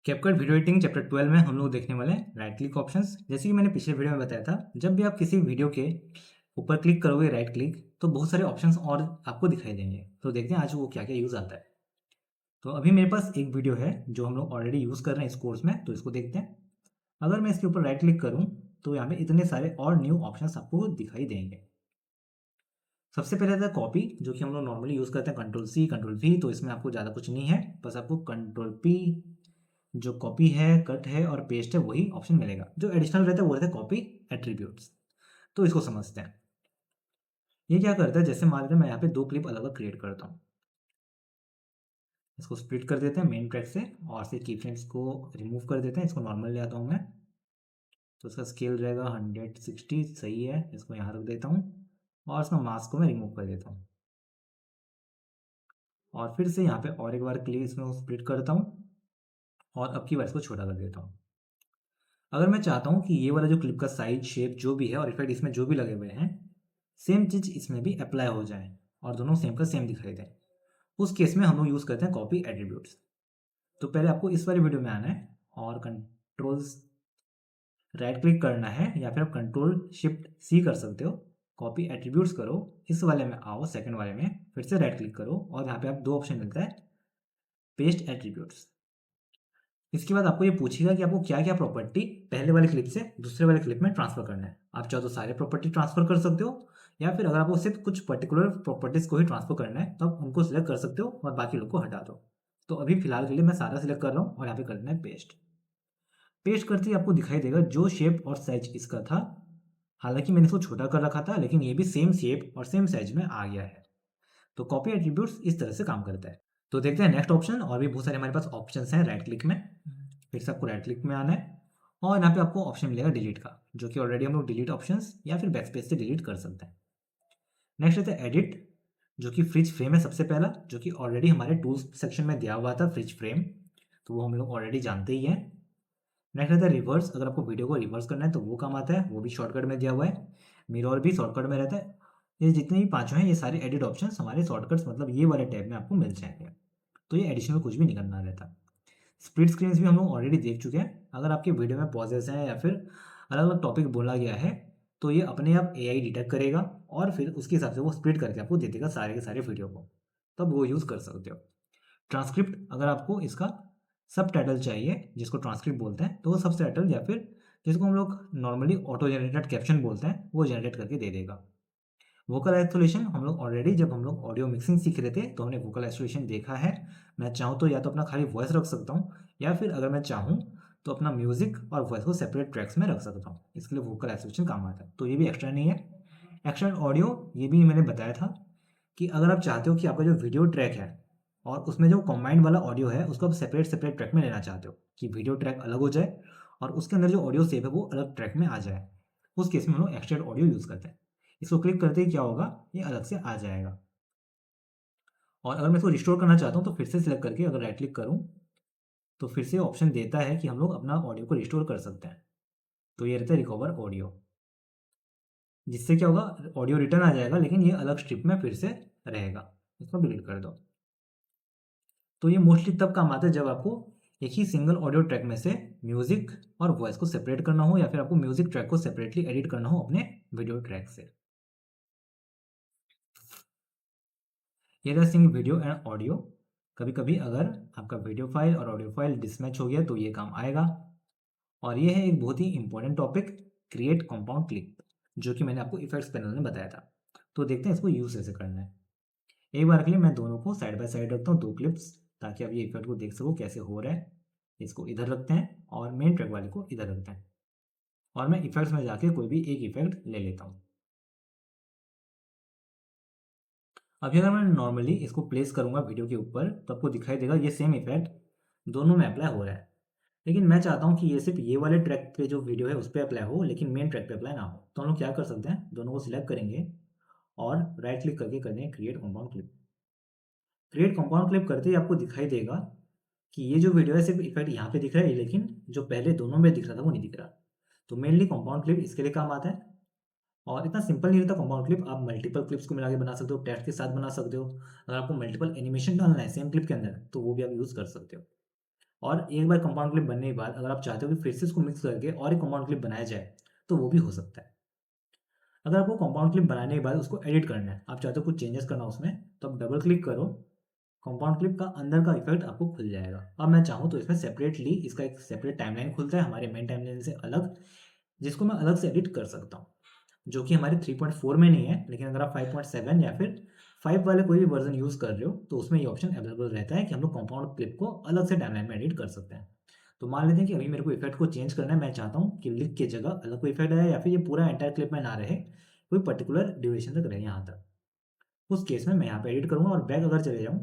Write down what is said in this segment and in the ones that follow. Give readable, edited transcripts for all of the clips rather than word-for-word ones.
CapCut video editing chapter 12 में हम लोग देखने वाले हैं राइट क्लिक ऑप्शंस। जैसे कि मैंने पिछले वीडियो में बताया था, जब भी आप किसी वीडियो के ऊपर क्लिक करोगे राइट क्लिक, तो बहुत सारे ऑप्शंस और आपको दिखाई देंगे। तो देखते हैं आज वो क्या क्या यूज़ आता है। तो अभी मेरे पास एक वीडियो है जो हम लोग ऑलरेडी यूज़ कर रहे हैं इस कोर्स में, तो इसको देखते हैं। अगर मैं इसके ऊपर राइट क्लिक करूँ तो यहाँ पे इतने सारे और न्यू ऑप्शंस आपको दिखाई देंगे। सबसे पहले आता है कॉपी, जो कि हम लोग नॉर्मली यूज़ करते हैं कंट्रोल सी कंट्रोल वी। तो इसमें आपको ज़्यादा कुछ नहीं है, बस आपको कंट्रोल पी, जो कॉपी है, कट है और पेस्ट है वही ऑप्शन मिलेगा। जो एडिशनल रहता है वो रहता है कॉपी एट्रीब्यूट्स। तो इसको समझते हैं। ये क्या करता है, जैसे मान लेते हैं मैं यहाँ पे दो क्लिप अलग अलग क्रिएट करता हूँ। इसको स्प्लिट कर देते हैं मेन ट्रैक से और से की फ्रेम्स को रिमूव कर देते हैं। इसको नॉर्मल ले आता हूँ मैं, तो इसका स्केल रहेगा 160, सही है। इसको यहाँ रख देता हूँ और इसका मास्क को मैं रिमूव कर देता हूँ। और फिर से यहाँ पे और एक बार क्लिप इसमें स्प्लिट करता हूँ और अब की बार इसको छोटा कर देता हूँ। अगर मैं चाहता हूँ कि ये वाला जो क्लिप का साइज, शेप जो भी है और इफेक्ट इसमें जो भी लगे हुए हैं, सेम चीज़ इसमें भी अप्लाई हो जाए और दोनों सेम का सेम दिखाई दें, उस केस में हम लोग यूज़ करते हैं कॉपी एट्रीब्यूट्स। तो पहले आपको इस वाली वीडियो में आना है और कंट्रोल्स राइट क्लिक करना है, या फिर आप कंट्रोल शिफ्ट सी कर सकते हो। कॉपी एट्रीब्यूट्स करो, इस वाले में आओ, सेकंड वाले में फिर से राइट क्लिक करो और यहाँ पे आप दो ऑप्शन मिलता है, पेस्ट एट्रीब्यूट्स। इसके बाद आपको ये पूछेगा कि आपको क्या क्या प्रॉपर्टी पहले वाले क्लिप से दूसरे वाले क्लिप में ट्रांसफर करना है। आप चाहो तो सारे प्रॉपर्टी ट्रांसफर कर सकते हो, या फिर अगर आपको सिर्फ कुछ पर्टिकुलर प्रॉपर्टीज को ही ट्रांसफर करना है तो आप उनको सिलेक्ट कर सकते हो और बाकी लोग को हटा दो। तो अभी फिलहाल के लिए मैं सारा सिलेक्ट कर रहा हूँ और यहाँ पे करना है पेस्ट। पेस्ट करते ही आपको दिखाई देगा जो शेप और साइज इसका था। हालांकि मैंने इसको छोटा कर रखा था, लेकिन ये भी सेम शेप और सेम साइज में आ गया है। तो कॉपी एट्रीब्यूट्स इस तरह से काम करता है। तो देखते हैं नेक्स्ट ऑप्शन। और भी बहुत सारे हमारे पास ऑप्शन हैं राइट क्लिक में। फिर से आपको राइट क्लिक में आना है और यहाँ पे आपको ऑप्शन मिलेगा डिलीट का, जो कि ऑलरेडी हम लोग डिलीट ऑप्शंस या फिर बैकस्पेस से डिलीट कर सकते हैं। नेक्स्ट रहता है एडिट, जो कि फ्रिज फ्रेम है सबसे पहला, जो कि ऑलरेडी हमारे टूल्स सेक्शन में दिया हुआ था फ्रिज फ्रेम, तो वो हम लोग ऑलरेडी जानते ही हैं। नेक्स्ट रहता है रिवर्स, अगर आपको वीडियो को रिवर्स करना है तो वो काम आता है, वो भी शॉर्टकट में दिया हुआ है। मिरर भी शॉर्टकट में रहता है। ये जितने भी पांचों हैं ये सारे एडिट ऑप्शन हमारे शॉर्टकट्स, मतलब ये वाले टैब में आपको मिल जाएंगे। तो ये एडिशनल कुछ भी नहीं करना रहता। स्प्लिट स्क्रीन भी हम लोग ऑलरेडी देख चुके हैं। अगर आपके वीडियो में पॉजेस हैं या फिर अलग अलग टॉपिक बोला गया है, तो ये अपने आप एआई डिटेक्ट करेगा और फिर उसके हिसाब से वो स्प्लिट करके आपको दे देगा सारे के सारे वीडियो को, तब वो यूज़ कर सकते हो। ट्रांसक्रिप्ट, अगर आपको इसका सब टाइटल चाहिए जिसको ट्रांसक्रिप्ट बोलते हैं, तो वो सब टाइटल या फिर जिसको हम लोग नॉर्मली ऑटो जनरेटेड कैप्शन बोलते हैं, वो जनरेट करके दे देगा। वोकल आइसोलेशन, हम लोग ऑलरेडी जब हम लोग ऑडियो मिक्सिंग सीख रहे थे तो हमने वोकल आइसोलेशन देखा है। मैं चाहूँ तो या तो अपना खाली वॉइस रख सकता हूँ, या फिर अगर मैं चाहूँ तो अपना म्यूजिक और वॉइस को सेपरेट ट्रैक्स में रख सकता हूँ। इसके लिए वोकल आइसोलेशन काम आता है, तो ये भी एक्स्ट्रा नहीं है। एक्स्ट्रा ऑडियो, ये भी मैंने बताया था कि अगर आप चाहते हो कि आपका जो वीडियो ट्रैक है और उसमें जो कॉम्बाइंड वाला ऑडियो है उसको आप सेपरेट सेपरेट ट्रैक में लेना चाहते हो, कि वीडियो ट्रैक अलग हो जाए और उसके अंदर जो ऑडियो सेव है वो अलग ट्रैक में आ जाए, उस केस में हम लोग एक्सट्रेक्ट ऑडियो यूज़ करते हैं। इसको क्लिक करते ही क्या होगा, ये अलग से आ जाएगा। और अगर मैं इसको रिस्टोर करना चाहता हूँ तो फिर से सिलेक्ट करके अगर राइट क्लिक करूँ तो फिर से ऑप्शन देता है कि हम लोग अपना ऑडियो को रिस्टोर कर सकते हैं। तो ये रहता है रिकवर ऑडियो, जिससे क्या होगा, ऑडियो रिटर्न आ जाएगा लेकिन ये अलग स्ट्रिप में फिर से रहेगा। इसको डिलीट कर दो। तो ये मोस्टली तब काम आता है जब आपको एक ही सिंगल ऑडियो ट्रैक में से म्यूजिक और वॉइस को सेपरेट करना हो, या फिर आपको म्यूजिक ट्रैक को सेपरेटली एडिट करना हो अपने वीडियो ट्रैक से। ये रहा सिंग वीडियो एंड ऑडियो। कभी कभी अगर आपका वीडियो फाइल और ऑडियो फाइल डिसमैच हो गया तो ये काम आएगा। और ये है एक बहुत ही important topic, create compound clip, जो कि मैंने आपको इफेक्ट्स पैनल में बताया था। तो देखते हैं इसको यूज कैसे करना है। एक बार के लिए मैं दोनों को साइड बाय साइड रखता हूँ, दो क्लिप्स, ताकि आप ये इफेक्ट को देख सको कैसे हो रहा है। इसको इधर रखते हैं और मेन ट्रैक वाले को इधर रखते हैं, और मैं इफेक्ट्स में जाके कोई भी एक इफेक्ट ले लेता हूँ। अभी अगर मैं नॉर्मली इसको प्लेस करूंगा वीडियो के ऊपर तो आपको दिखाई देगा ये सेम इफेक्ट दोनों में अप्लाई हो रहा है। लेकिन मैं चाहता हूँ कि ये सिर्फ ये वाले ट्रैक पे जो वीडियो है उस पर अप्लाई हो, लेकिन मेन ट्रैक पे अप्लाई ना हो। तो हम लोग क्या कर सकते हैं, दोनों को सिलेक्ट करेंगे और राइट क्लिक करके कर देंगे create compound clip. Create compound clip करते ही आपको दिखाई देगा कि ये जो वीडियो है सिर्फ इफेक्ट यहाँ पे दिख रहा है, लेकिन जो पहले दोनों में दिख रहा था वो नहीं दिख रहा। तो मेनली कंपाउंड क्लिप इसके लिए काम आता है। और इतना सिंपल नहीं रहता कंपाउंड क्लिप, आप मल्टीपल क्लिप्स को मिला के बना सकते हो, टेक्स्ट के साथ बना सकते हो। अगर आपको मल्टीपल एनिमेशन डालना है सेम क्लिप के अंदर तो वो भी आप यूज़ कर सकते हो। और एक बार कंपाउंड क्लिप बनने के बाद अगर आप चाहते हो कि फिर से इसको मिक्स करके और एक कंपाउंड क्लिप बनाया जाए तो वो भी हो सकता है। अगर आपको कंपाउंड क्लिप बनाने के बाद उसको एडिट करना है, आप चाहते हो कुछ चेंजेस करना उसमें, तो आप डबल क्लिक करो, कंपाउंड क्लिप का अंदर का इफेक्ट आपको खुल जाएगा। अब मैं चाहूँ तो इसमें सेपरेटली इसका एक सेपरेट टाइमलाइन खुलता है हमारे मेन टाइमलाइन से अलग, जिसको मैं अलग से एडिट कर सकता हूँ, जो कि हमारे 3.4 में नहीं है। लेकिन अगर आप 5.7 या फिर 5 वाले कोई भी वर्जन यूज़ कर रहे हो तो उसमें ये ऑप्शन अवेलेबल रहता है कि हम लोग कंपाउंड क्लिप को अलग से टाइमलाइन में एडिट कर सकते हैं। तो मान लेते हैं कि अभी मेरे को इफेक्ट को चेंज करना है, मैं चाहता हूँ कि लिख की जगह अलग कोई इफेक्ट आए या फिर ये पूरा एंटायर क्लिप में ना रहे, कोई पर्टिकुलर ड्यूरेशन तक रहे यहाँ तक। उस केस में मैं यहाँ पे एडिट करूँगा और बैक अगर चले जाऊँ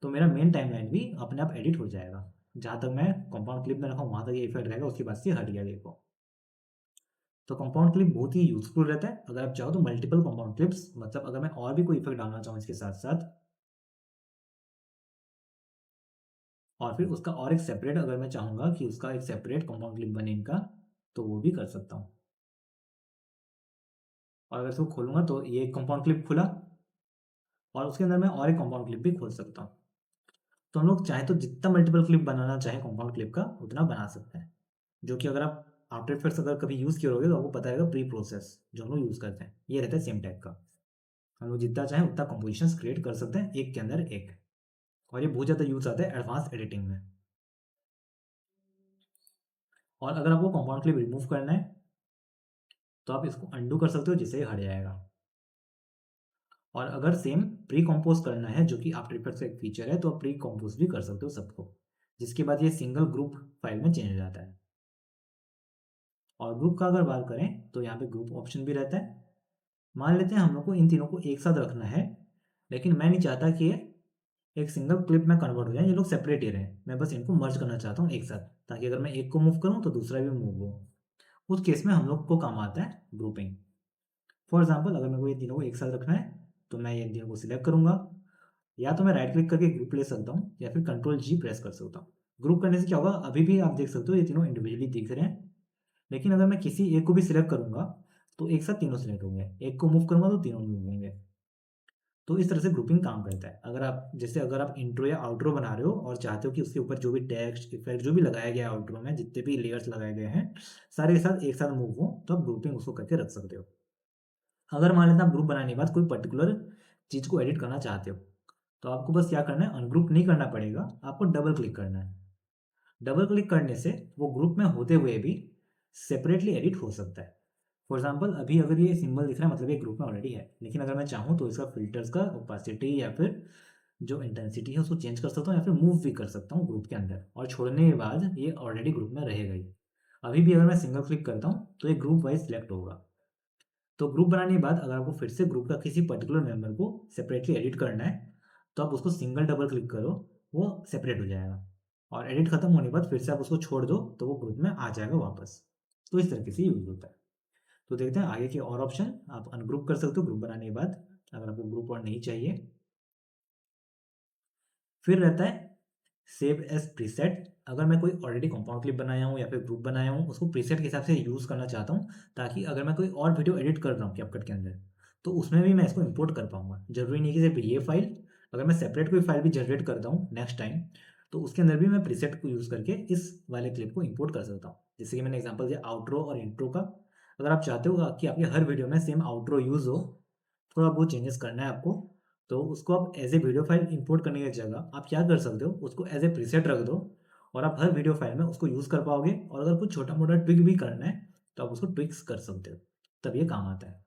तो मेरा मेन टाइमलाइन भी अपने आप एडिट हो जाएगा। जहाँ तक मैं कंपाउंड क्लिप में रखा हूँ वहाँ तक ये इफेक्ट रहेगा, उसके बाद से हट गया देखो। तो कंपाउंड क्लिप बहुत ही यूजफुल रहता है। अगर आप चाहो तो मल्टीपल कंपाउंड क्लिप्स, मतलब अगर मैं और भी कोई इफेक्ट डालना चाहूँ इसके साथ साथ, और फिर उसका और एक सेपरेट, अगर मैं चाहूँगा कि उसका एक सेपरेट कंपाउंड क्लिप बने इनका, तो वो भी कर सकता हूँ। और अगर इसको खोलूँगा तो ये एक कंपाउंड क्लिप खुला और उसके अंदर मैं और एक कंपाउंड क्लिप भी खोल सकता हूँ। तो हम लोग चाहे तो जितना मल्टीपल क्लिप बनाना चाहें कंपाउंड क्लिप का उतना बना सकते हैं, जो कि अगर आप आफ्टर इफेक्ट्स अगर कभी यूज़ किए होगे तो आपको पता रहेगा, प्री प्रोसेस जो हम लोग यूज़ करते हैं ये रहता है सेम टाइप का। हम लोग जितना चाहें उतना कंपोजिशंस क्रिएट कर सकते हैं एक के अंदर एक, और ये बहुत ज़्यादा यूज़ आता है एडवांस एडिटिंग में। और अगर आपको कंपाउंड क्लिप रिमूव करना है तो आप इसको अंडू कर सकते हो, जिससे ये हट जाएगा। और अगर सेम प्री कंपोज करना है, जो कि आफ्टर इफेक्ट्स का एक फीचर है, तो आप प्री कंपोज भी कर सकते हो सबको, जिसके बाद ये सिंगल ग्रुप फाइल में चेंज हो जाता है। और ग्रुप का अगर बात करें तो यहाँ पे ग्रुप ऑप्शन भी रहता है। मान लेते हैं हम लोग को इन तीनों को एक साथ रखना है, लेकिन मैं नहीं चाहता कि ये एक सिंगल क्लिप में कन्वर्ट हो जाए, ये लोग सेपरेट ही रहें, मैं बस इनको मर्ज करना चाहता हूँ एक साथ, ताकि अगर मैं एक को मूव करूँ तो दूसरा भी मूव हो। उस केस में हम लोग को काम आता है ग्रुपिंग। फॉर एग्जाम्पल अगर मेरे को ये तीनों को एक साथ रखना है तो मैं ये तीनों को सिलेक्ट करूंगा, या तो मैं राइट क्लिक करके ग्रुप ले सकता हूँ या फिर कंट्रोल जी प्रेस कर सकता हूँ। ग्रुप करने से क्या होगा, अभी भी आप देख सकते हो ये तीनों इंडिविजुअली दिख रहे हैं, लेकिन अगर मैं किसी एक को भी सिलेक्ट करूंगा तो एक साथ तीनों सिलेक्ट होंगे, एक को मूव करूंगा तो तीनों मूव होंगे। तो इस तरह से ग्रुपिंग काम करता है। अगर आप जैसे अगर आप इंट्रो या आउट्रो बना रहे हो और चाहते हो कि उसके ऊपर जो भी टेक्स्ट इफेक्ट जो भी लगाया गया है आउट्रो में, जितने भी लेयर्स लगाए गए हैं सारे एक साथ मूव हो, तो आप ग्रुपिंग उसको करके रख सकते हो। अगर मान लेते हैं आप ग्रुप बनाने के बाद कोई पर्टिकुलर चीज़ को एडिट करना चाहते हो, तो आपको बस क्या करना है, अनग्रुप नहीं करना पड़ेगा, आपको डबल क्लिक करना है। डबल क्लिक करने से वो ग्रुप में होते हुए भी सेपरेटली एडिट हो सकता है। फॉर एग्जाम्पल अभी अगर ये सिंबल दिख रहा है मतलब ये ग्रुप में ऑलरेडी है, लेकिन अगर मैं चाहूँ तो इसका फिल्टर्स का ओपासिटी या फिर जो इंटेंसिटी है उसको चेंज कर सकता हूँ, या फिर मूव भी कर सकता हूँ ग्रुप के अंदर, और छोड़ने के बाद ये ऑलरेडी ग्रुप में रहेगा ही। अभी भी अगर मैं सिंगल क्लिक करता हूँ तो ये ग्रुप वाइज सिलेक्ट होगा। तो ग्रुप बनाने के बाद अगर आपको फिर से ग्रुप का किसी पर्टिकुलर मेंबर को सेपरेटली एडिट करना है तो आप उसको सिंगल डबल क्लिक करो, वो सेपरेट हो जाएगा, और एडिट खत्म होने के बाद फिर से आप उसको छोड़ दो तो वो ग्रुप में आ जाएगा वापस। तो इस तरीके से यूज होता है। तो देखते हैं आगे के और ऑप्शन। आप अनग्रुप कर सकते हो ग्रुप बनाने के बाद, अगर आपको ग्रुप और नहीं चाहिए। फिर रहता है सेव एज प्रीसेट। अगर मैं कोई ऑलरेडी कंपाउंड क्लिप बनाया हूँ या फिर ग्रुप बनाया हूँ उसको प्रीसेट के हिसाब से यूज़ करना चाहता हूँ, ताकि अगर मैं कोई और वीडियो एडिट कर रहा हूँ कैपकट के अंदर तो उसमें भी मैं इसको इंपोर्ट कर पाऊंगा। जरूरी नहीं कि सिर्फ ये फाइल, अगर मैं सेपरेट कोई फाइल भी जनरेट करता हूँ नेक्स्ट टाइम तो उसके अंदर भी मैं प्रीसेट को यूज़ करके इस वाले क्लिप को इंपोर्ट कर सकता हूँ। जैसे कि मैंने एग्जाम्पल दिया आउट्रो और इंट्रो का। अगर आप चाहते हो कि आपके हर वीडियो में सेम आउट्रो यूज़ हो, थोड़ा बहुत चेंजेस करना है आपको, तो उसको आप as a video file import करने की जगह आप क्या कर सकते हो, उसको एज ए प्रीसेट रख दो और आप हर वीडियो फाइल में उसको यूज़ कर पाओगे। और अगर कुछ छोटा मोटा ट्विक भी करना है तो आप उसको ट्विक्स कर सकते हो, तब ये काम आता है।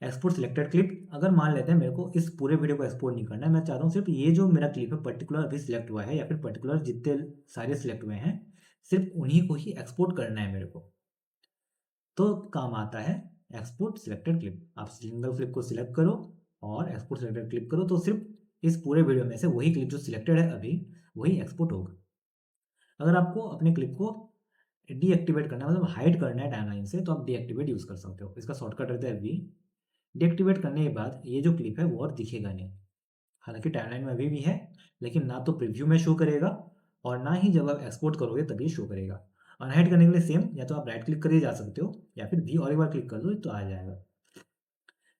Export selected clip. अगर मान लेते हैं मेरे को इस पूरे वीडियो को एक्सपोर्ट नहीं करना है, मैं चाहता हूँ सिर्फ ये जो मेरा क्लिप है पर्टिकुलर अभी सिलेक्ट हुआ है या फिर पर्टिकुलर जितने सारे सिलेक्ट हुए हैं सिर्फ उन्हीं को ही एक्सपोर्ट करना है मेरे को, तो काम आता है एक्सपोर्ट सिलेक्टेड क्लिप। आप सिंगल क्लिप को सिलेक्ट करो और एक्सपोर्ट सिलेक्टेड क्लिक करो, तो सिर्फ इस पूरे वीडियो में से वही क्लिप जो सिलेक्टेड है अभी वही एक्सपोर्ट होगा। अगर आपको अपने क्लिप को डीएक्टिवेट करना है, मतलब हाइड करना है टाइमलाइन से, तो आप डीएक्टिवेट यूज़ कर सकते हो। इसका शॉर्टकट रहता है वी। डीएक्टिवेट करने के बाद ये जो क्लिप है वो और दिखेगा नहीं, हालांकि टाइमलाइन में अभी भी है, लेकिन ना तो प्रीव्यू में शो करेगा और ना ही जब आप एक्सपोर्ट करोगे तभी शो करेगा। अनहाइड करने के लिए सेम, या तो आप राइट क्लिक करके जा सकते हो या फिर वी और एक बार क्लिक कर दो तो आ जाएगा।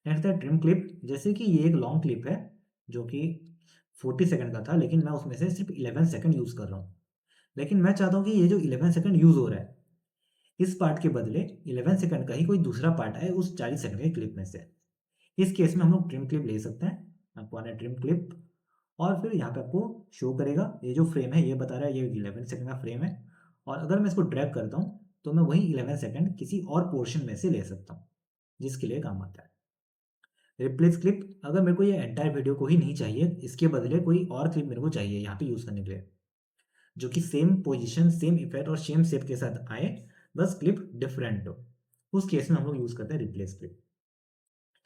नेक्स्ट है ट्रिम क्लिप। जैसे कि ये एक लॉन्ग क्लिप है जो कि 40 सेकंड का था, लेकिन मैं उसमें से सिर्फ 11 सेकंड यूज़ कर रहा हूँ। लेकिन मैं चाहता हूँ कि ये जो 11 सेकंड यूज़ हो रहा है, इस पार्ट के बदले 11 सेकंड का ही कोई दूसरा पार्ट आए उस 40 सेकंड के क्लिप में से। इस केस में हम लोग ट्रिम क्लिप ले सकते हैं। आपको आना है ट्रिम क्लिप, और फिर यहाँ पे आपको शो करेगा ये जो फ्रेम है, ये बता रहा है ये 11 सेकंड का फ्रेम है। और अगर मैं इसको ड्रैग करता हूँ तो मैं वही 11 सेकंड किसी और पोर्शन में से ले सकता हूँ, जिसके लिए काम आता है रिप्लेस क्लिप। अगर मेरे को ये एंटायर वीडियो को ही नहीं चाहिए, इसके बदले कोई और क्लिप मेरे को चाहिए यहाँ पे यूज़ करने के लिए, जो कि सेम पोजीशन, सेम इफेक्ट और सेम शेप के साथ आए, बस क्लिप डिफरेंट हो, उस केस में हम लोग यूज़ करते हैं रिप्लेस क्लिप।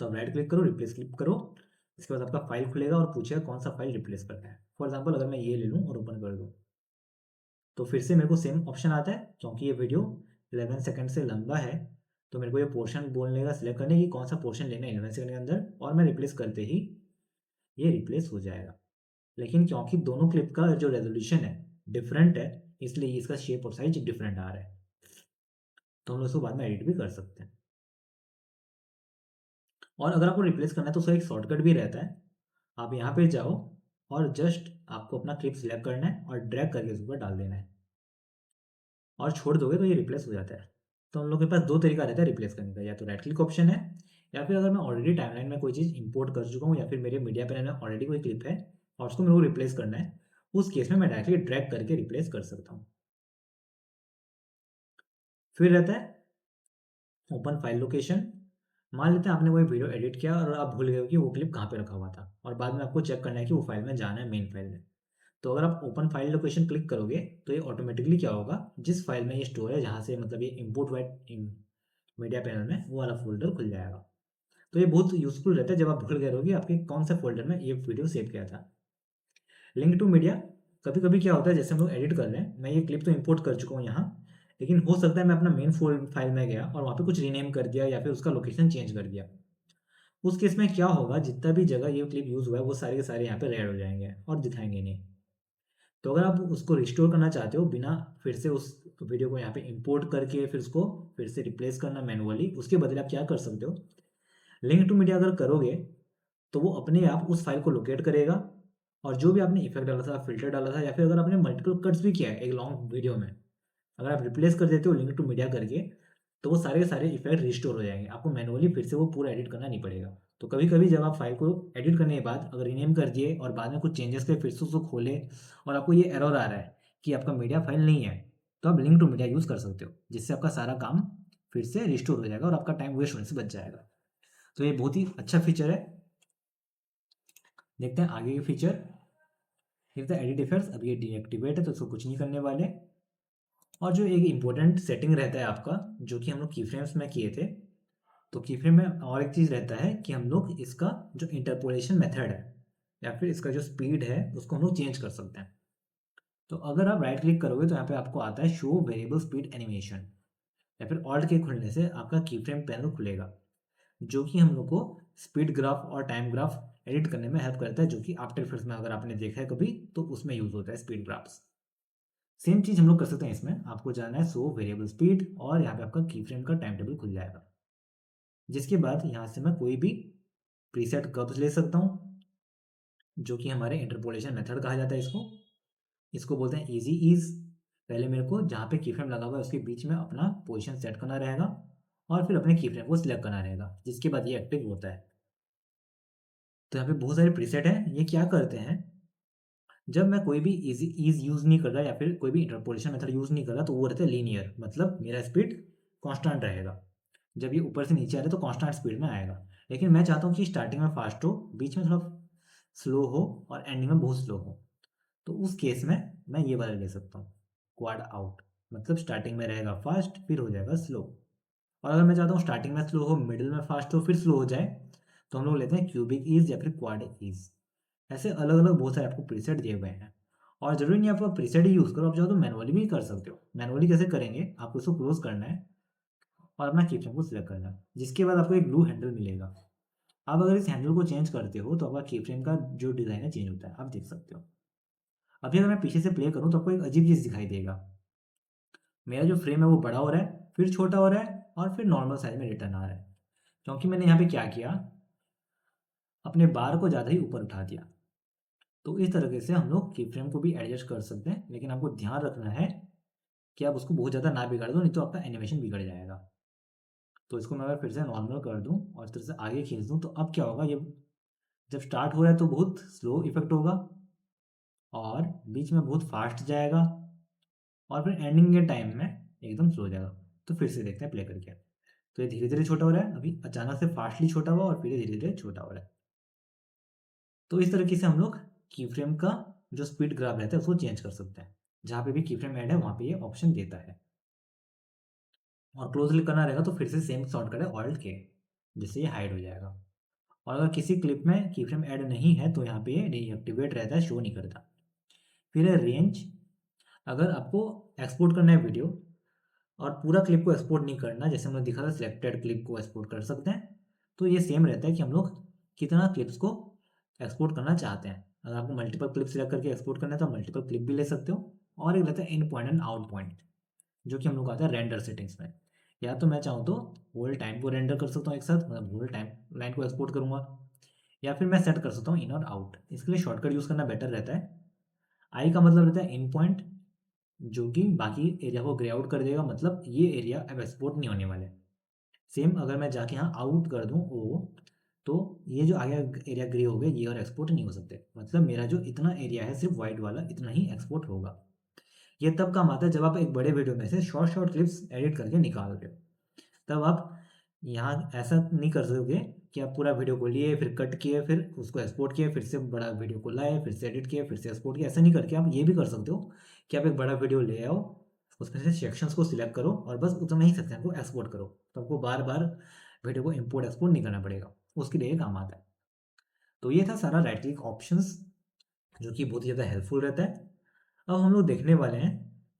तो आप राइट क्लिक करो, रिप्लेस क्लिक करो, इसके बाद आपका फाइल खुलेगा और पूछेगा कौन सा फाइल रिप्लेस करना है। फॉर एग्जाम्पल अगर मैं ये ले लूँ और ओपन कर दूँ, तो फिर से मेरे को सेम ऑप्शन आता है। क्योंकि ये वीडियो 11 सेकंड से लंबा है, तो मेरे को ये पोर्शन बोलने का सिलेक्ट करने की कौन सा पोर्शन लेना है 11 सेकंड के अंदर, और मैं रिप्लेस करते ही ये रिप्लेस हो जाएगा। लेकिन क्योंकि दोनों क्लिप का जो रेजोल्यूशन है डिफरेंट है, इसलिए इसका शेप और साइज डिफरेंट आ रहा है। तो हम लोग इसको बाद में एडिट भी कर सकते हैं। और अगर आपको रिप्लेस करना है तो उसका एक शॉर्टकट भी रहता है। आप यहाँ पे जाओ और जस्ट आपको अपना क्लिप सिलेक्ट करना है और ड्रैग करके इसके ऊपर डाल देना है और छोड़ दोगे तो ये रिप्लेस हो जाता है। तो हम लोग के पास दो तरीका रहता है रिप्लेस करने का, या तो राइट क्लिक ऑप्शन है, या फिर अगर मैं ऑलरेडी टाइमलाइन में कोई चीज़ इंपोर्ट कर चुका हूँ या फिर मेरे मीडिया प्लेयर में ऑलरेडी कोई क्लिप है और उसको मेरे को रिप्लेस करना है, उस केस में मैं डायरेक्टली ड्रैग करके रिप्लेस कर सकता हूँ। फिर रहता है ओपन फाइल लोकेशन। मान लेते हैं आपने कोई वीडियो एडिट किया और आप भूल गए हो कि वो क्लिप कहाँ पे रखा हुआ था, और बाद में आपको चेक करना है कि वो फाइल में जाना है मेन फाइल में। तो अगर आप ओपन फाइल लोकेशन क्लिक करोगे तो ये ऑटोमेटिकली क्या होगा, जिस फाइल में ये स्टोर है, जहाँ से मतलब ये इम्पोर्ट हुआ है मीडिया पैनल में, वो वाला फोल्डर खुल जाएगा। तो ये बहुत यूजफुल रहता है जब आप भूल गए रहोगे आपके कौन सा फोल्डर में ये वीडियो सेव किया था। लिंक टू मीडिया, कभी कभी क्या होता है जैसे हम लोग एडिट कर रहे हैं, मैं ये क्लिप तो इंपोर्ट कर चुका हूँ यहाँ, लेकिन हो सकता है मैं अपना मेन फाइल में गया और वहाँ पे कुछ रीनेम कर दिया या फिर उसका लोकेशन चेंज कर दिया। उस केस में क्या होगा, जितना भी जगह ये क्लिप यूज़ हुआ है वो सारे के सारे यहाँ पे रेड हो जाएंगे और दिखाएंगे नहीं। तो अगर आप उसको रिस्टोर करना चाहते हो बिना फिर से उस वीडियो को यहाँ पे इंपोर्ट करके फिर उसको फिर से रिप्लेस करना मैनुअली, उसके बदले आप क्या कर सकते हो, लिंक टू मीडिया अगर करोगे तो वो अपने आप उस फाइल को लोकेट करेगा, और जो भी आपने इफेक्ट डाला था, फिल्टर डाला था, या फिर अगर आपने मल्टीपल कट्स भी किया है एक लॉन्ग वीडियो में, अगर आप रिप्लेस कर देते हो लिंक टू मीडिया करके, तो वो सारे के सारे इफेक्ट रिस्टोर हो जाएंगे, आपको मैनुअली फिर से वो पूरा एडिट करना नहीं पड़ेगा। तो कभी कभी जब आप फाइल को एडिट करने के बाद अगर रीनेम कर दिए और बाद में कुछ चेंजेस के फिर से उसको खोले और आपको ये एरर आ रहा है कि आपका मीडिया फाइल नहीं है, तो आप लिंक टू मीडिया यूज़ कर सकते हो, जिससे आपका सारा काम फिर से रिस्टोर हो जाएगा और आपका टाइम वेस्ट होने से बच जाएगा। तो ये बहुत ही अच्छा फीचर है। देखते हैं आगे के फीचर। फिर द एडिट इफेक्ट्स, अब ये डीएक्टिवेट है तो इसको कुछ नहीं करने वाले। और जो एक इम्पोर्टेंट सेटिंग रहता है आपका, जो कि हम लोग की फ्रेम्स में किए थे, तो की फ्रेम में और एक चीज़ रहता है कि हम लोग इसका जो इंटरपोलेशन मेथड है या फिर इसका जो स्पीड है उसको हम लोग चेंज कर सकते हैं। तो अगर आप राइट क्लिक करोगे तो यहाँ पे आपको आता है शो वेरिएबल स्पीड एनिमेशन, या फिर ऑल्ट के खुलने से आपका की फ्रेम पैनल खुलेगा, जो कि हम लोग को स्पीड ग्राफ और टाइम ग्राफ एडिट करने में हेल्प करता है, जो कि आफ्टर इफेक्ट्स में अगर आपने देखा है कभी तो उसमें यूज होता है स्पीड ग्राफ्स। सेम चीज़ हम लोग कर सकते हैं इसमें। आपको जाना है शो वेरिएबल स्पीड और यहाँ पे आपका की फ्रेम का टाइम टेबल खुल जाएगा, जिसके बाद यहाँ से मैं कोई भी प्रीसेट कर्व्स ले सकता हूँ, जो कि हमारे इंटरपोलेशन मेथड कहा जाता है इसको। इसको बोलते हैं इजी ईज। पहले मेरे को जहाँ पे की फ्रेम लगा हुआ है उसके बीच में अपना पोजीशन सेट करना रहेगा और फिर अपने की फ्रेम को सिलेक्ट करना रहेगा, जिसके बाद ये एक्टिव होता है। तो यहाँ पे बहुत सारे प्रीसेट हैं। ये क्या करते हैं, जब मैं कोई भी इजी ईज यूज़ नहीं कर रहा या फिर कोई भी इंटरपोलेशन मेथड यूज़ नहीं कर रहा, तो वो रहता है लीनियर, मतलब मेरा स्पीड कांस्टेंट रहेगा। जब ये ऊपर से नीचे आ रहा है तो कांस्टेंट स्पीड में आएगा। लेकिन मैं चाहता हूँ कि स्टार्टिंग में फास्ट हो, बीच में थोड़ा स्लो हो और एंडिंग में बहुत स्लो हो। तो उस केस में मैं ये वाला ले सकता हूँ, क्वाड आउट। मतलब स्टार्टिंग में रहेगा फास्ट फिर हो जाएगा स्लो। और अगर मैं चाहता हूँ स्टार्टिंग में स्लो हो, मिडिल में फास्ट हो, फिर स्लो हो जाए, तो हम लोग लेते हैं क्यूबिक ईज या फिर क्वाड ईज। ऐसे अलग अलग बहुत सारे आपको प्रीसेट दिए हुए हैं, और जरूरी नहीं आपको प्रीसेट ही यूज़ करो, आप चाहो तो मैनुअली भी कर सकते हो। मैनुअली कैसे करेंगे, आपको इसको क्लोज करना है और अपना कीफ्रेम को सिलेक्ट करना है, जिसके बाद आपको एक ब्लू हैंडल मिलेगा। आप अगर इस हैंडल को चेंज करते हो तो आपका कीफ्रेम का जो डिज़ाइन है चेंज होता है, आप देख सकते हो। अभी अगर मैं पीछे से प्ले करूँ तो आपको एक अजीब चीज़ दिखाई देगा। मेरा जो फ्रेम है वो बड़ा हो रहा है, फिर छोटा हो रहा है और फिर नॉर्मल साइज में रिटर्न आ रहा है, क्योंकि मैंने यहाँ पे क्या किया, अपने बार को ज़्यादा ही ऊपर उठा दिया। तो इस तरीके से हम लोग की फ्रेम को भी एडजस्ट कर सकते हैं, लेकिन आपको ध्यान रखना है कि आप उसको बहुत ज़्यादा ना बिगाड़ दो, नहीं तो आपका एनिमेशन बिगड़ जाएगा। तो इसको मैं अगर फिर से नॉर्मल कर दूँ और इस तरह से आगे खींच दूँ, तो अब क्या होगा, ये जब स्टार्ट हो रहा है तो बहुत स्लो इफेक्ट होगा और बीच में बहुत फास्ट जाएगा और फिर एंडिंग के टाइम में एकदम स्लो हो जाएगा। तो फिर से देखते हैं प्ले करके। तो ये धीरे-धीरे छोटा हो रहा है, अभी अचानक से फास्टली छोटा हुआ और फिर ये धीरे-धीरे छोटा हो रहा है। तो इस तरीके से हम लोग की फ्रेम का जो स्पीड ग्राफ रहता है उसको चेंज कर सकते हैं। जहाँ पे भी की फ्रेम ऐड है वहाँ पे ये ऑप्शन देता है। और क्लोज़ली करना रहेगा तो फिर से सेम शॉर्टकट है ऑल्ट के, जिससे ये हाइड हो जाएगा। और अगर किसी क्लिप में की फ्रेम ऐड नहीं है तो यहाँ पे ये डीएक्टिवेट रहता है, शो नहीं करता। फिर है रेंज। अगर आपको एक्सपोर्ट करना है वीडियो और पूरा क्लिप को एक्सपोर्ट नहीं करना, जैसे हमने दिखा था सिलेक्टेड क्लिप को एक्सपोर्ट कर सकते हैं, तो ये सेम रहता है कि हम लोग कितना क्लिप्स को एक्सपोर्ट करना चाहते हैं। अगर आपको मल्टीपल क्लिप सिलेक्ट करके एक्सपोर्ट करना है तो मल्टीपल क्लिप भी ले सकते हो। और एक रहता है इन पॉइंट एंड आउट पॉइंट, जो कि हम लोग आता है रेंडर सेटिंग्स में। या तो मैं चाहूँ तो होल टाइम को रेंडर कर सकता हूँ एक साथ, मतलब होल टाइम लाइन को एक्सपोर्ट करूँगा, या फिर मैं सेट कर सकता हूँ इन और आउट। इसके लिए शॉर्टकट यूज़ करना बेटर रहता है। आई का मतलब रहता है इन पॉइंट, जो कि बाकी एरिया को ग्रे आउट कर देगा, मतलब ये एरिया अब एक्सपोर्ट नहीं होने वाले। सेम अगर मैं जाके यहाँ आउट कर दूँ ओ, तो ये जो आगे एरिया ग्रे हो गए ये और एक्सपोर्ट नहीं हो सकते, मतलब मेरा जो इतना एरिया है सिर्फ वाइट वाला इतना ही एक्सपोर्ट होगा। ये तब काम आता है जब आप एक बड़े वीडियो में से शॉर्ट शॉर्ट क्लिप्स एडिट करके निकाल रहे हो। तब आप यहाँ ऐसा नहीं कर सकोगे कि आप पूरा वीडियो को लिए फिर कट किए फिर उसको एक्सपोर्ट किए फिर से बड़ा वीडियो को लाए फिर से एडिट किए फिर से एक्सपोर्ट किया। ऐसा नहीं करके आप ये भी कर सकते हो कि आप एक बड़ा वीडियो ले आओ, उसमें से सेक्शंस को सिलेक्ट करो और बस उतना ही सेक्शन को एक्सपोर्ट करो, तो आपको बार बार वीडियो को इम्पोर्ट एक्सपोर्ट नहीं करना पड़ेगा। उसके लिए ये काम आता है। तो ये था सारा राइट क्लिक ऑप्शंस, जो कि बहुत ही ज़्यादा हेल्पफुल रहता है। अब हम लोग देखने वाले हैं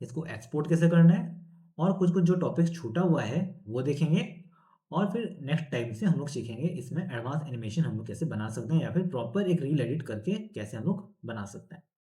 इसको एक्सपोर्ट कैसे करना है, और कुछ कुछ जो टॉपिक्स छूटा हुआ है वो देखेंगे। और फिर नेक्स्ट टाइम से हम लोग सीखेंगे इसमें एडवांस एनिमेशन हम लोग कैसे बना सकते हैं, या फिर प्रॉपर एक रील एडिट करके कैसे हम लोग बना सकते हैं।